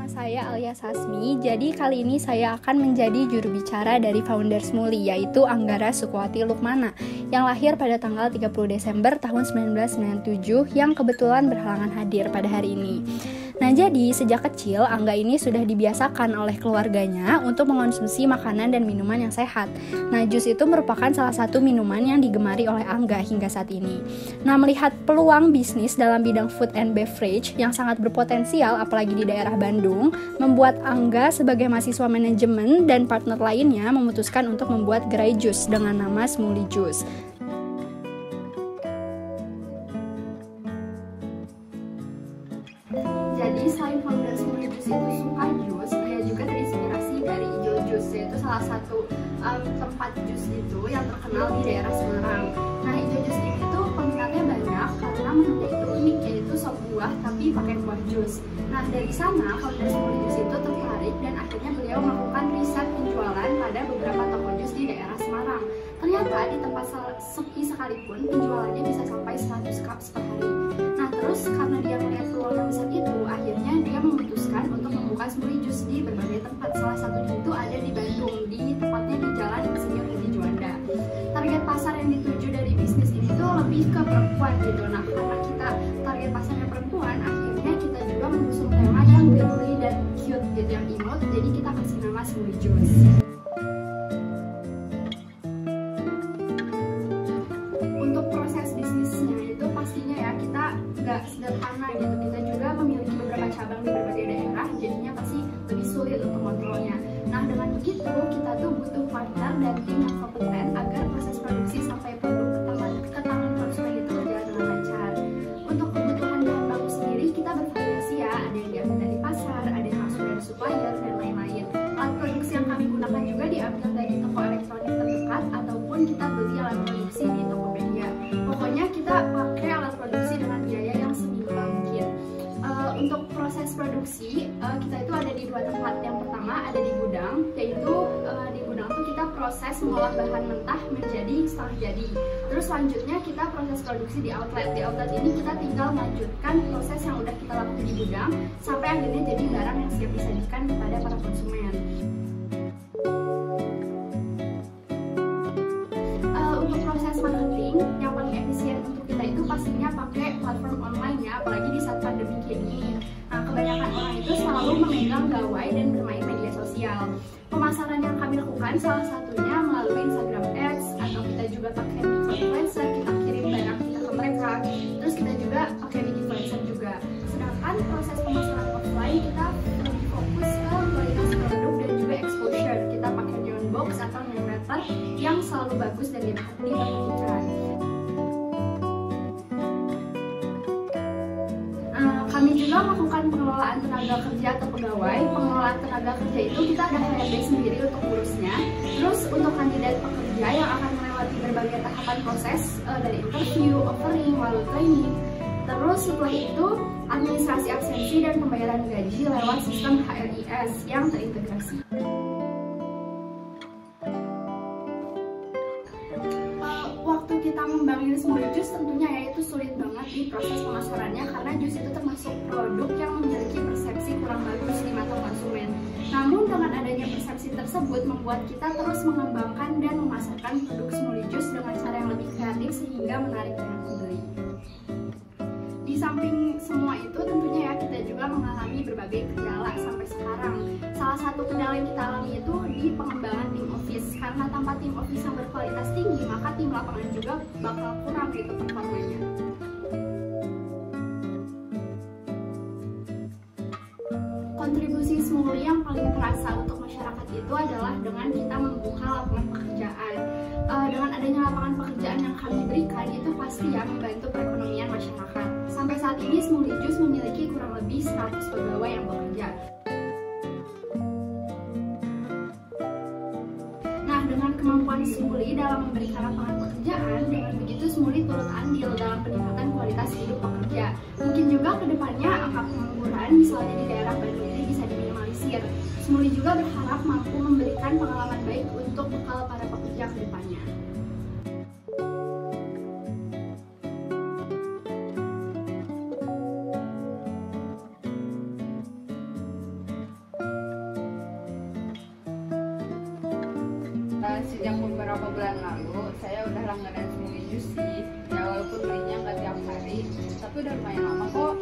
Saya Alia Sasmi, jadi kali ini saya akan menjadi juru bicara dari founder Smuli, yaitu Anggara Sukwati Lukmana, yang lahir pada tanggal 30 Desember tahun 1997, yang kebetulan berhalangan hadir pada hari ini. Nah, jadi sejak kecil Angga ini sudah dibiasakan oleh keluarganya untuk mengonsumsi makanan dan minuman yang sehat. Nah, jus itu merupakan salah satu minuman yang digemari oleh Angga hingga saat ini. Nah, melihat peluang bisnis dalam bidang food and beverage yang sangat berpotensial apalagi di daerah Bandung, membuat Angga sebagai mahasiswa manajemen dan partner lainnya memutuskan untuk membuat gerai jus dengan nama Smuli Jus. Jadi selain founder Smuli Jus itu suka jus, dia juga terinspirasi dari Ijo Jus, yaitu salah satu tempat jus itu yang terkenal di daerah Semarang. Nah, Ijo Jus ini tuh peminatnya banyak karena menunya itu unik, yaitu sop buah tapi pakai buah jus. Nah, dari sana founder Smuli Jus itu tertarik dan akhirnya beliau melakukan riset penjualan pada beberapa toko jus di daerah Semarang. Ternyata di tempat sepi sekalipun penjualannya bisa sampai 100 cups per hari. Nah, terus karena dia melihat peluang yang besar itu, akhirnya dia memutuskan untuk membuka Smuli Jus di berbagai tempat. Salah satunya itu ada di Bandung, di tepatnya di Jalan Insinyur Haji Juanda. Target pasar yang dituju dari bisnis ini tuh lebih ke perempuan gitu. Nah, karena kita target pasarnya perempuan, akhirnya kita juga mengusung tema yang girly dan cute gitu, yang imut. Jadi kita kasih nama Smuli Jus. Untuk proses bisnisnya itu pastinya ya kita nggak sederhana gitu. Kita juga memiliki beberapa cabang di berbagai daerah, jadinya pasti lebih sulit untuk kontrolnya. Nah, dengan begitu kita tuh butuh partner dan tim yang kompeten agar proses produksi sampai produk ke tangan konsumen itu berjalan dengan lancar. Untuk kebutuhan bahan baku sendiri kita bervariasi ya, ada yang diambil dari pasar, ada yang langsung dari supplier dan lain-lain. Alat produksi yang kami gunakan juga diambil dari toko elektronik terdekat ataupun kita beli alat produksi di Tokopedia. Pokoknya kita pakai alat produksi dengan biaya yang seminimal mungkin. Untuk proses produksi kita itu ada di dua tempat. Yang pertama ada di gudang, yaitu di gudang itu kita proses mengolah bahan mentah menjadi setengah jadi. Terus selanjutnya kita proses produksi di outlet. Di outlet ini kita tinggal melanjutkan proses yang udah kita lakukan di gudang sampai akhirnya jadi barang yang siap disajikan kepada para konsumen. Untuk proses marketing yang paling efisien untuk kita itu pastinya pakai platform online ya, apalagi di saat pandemi ini. Nah, kebanyakan orang itu selalu memegang gawai dan bermain media sosial. Pemasaran yang kami lakukan salah satunya melalui Instagram Ads, atau kita juga pakai micro influencer, kita kirim barang kita ke mereka. Terus kita juga pakai big influencer juga. Sedangkan proses pemasaran offline kita lebih fokus ke kualitas produk dan juga exposure. Kita pakai neon box atau neon letter yang selalu bagus dan diperhatikan. Kami juga melakukan pengelolaan tenaga kerja atau pegawai. Pengelolaan tenaga kerja itu kita ada HRD sendiri untuk urusnya. Terus untuk kandidat pekerja yang akan melewati berbagai tahapan proses dari interview, offering, lalu training. Terus setelah itu administrasi absensi dan pembayaran gaji lewat sistem HRIS yang terintegrasi. Waktu kita membangun Smuli Jus tentunya ya itu sulit banget di proses pemasarannya, karena jus itu termasuk produk yang memiliki persepsi kurang bagus di mata konsumen. Namun dengan adanya persepsi tersebut membuat kita terus mengembangkan dan memasarkan produk Smuli Jus dengan cara yang lebih kreatif sehingga menarik minat pembeli. Di samping semua itu tentunya ya kita juga mengalami berbagai kendala sampai sekarang. Salah satu kendala yang kita alami itu di pengembangan tim office. Karena tanpa tim office yang berkualitas tinggi, maka tim lapangan juga bakal kurang gitu performanya. Kontribusi Smuli yang paling terasa untuk masyarakat itu adalah dengan kita membuka lapangan pekerjaan. Dengan adanya lapangan pekerjaan yang kami berikan itu pasti ya membantu perekonomian masyarakat. Sampai saat ini Smuli Jus memiliki kurang lebih 100 pegawai yang bekerja. Nah, dengan kemampuan Smuli dalam memberikan lapangan pekerjaan, dengan begitu Smuli turut andil dalam peningkatan kualitas hidup pekerja. Mungkin juga kedepannya angka pengangguran misalnya di daerah Bandung ini bisa diminimalisir. Smuli juga berharap mampu memberikan pengalaman baik untuk bekal para pekerja kedepannya. beberapa bulan lalu saya udah langganan smoothie juice sih. Ya walaupun belinya nggak tiap hari, tapi udah lumayan lama kok.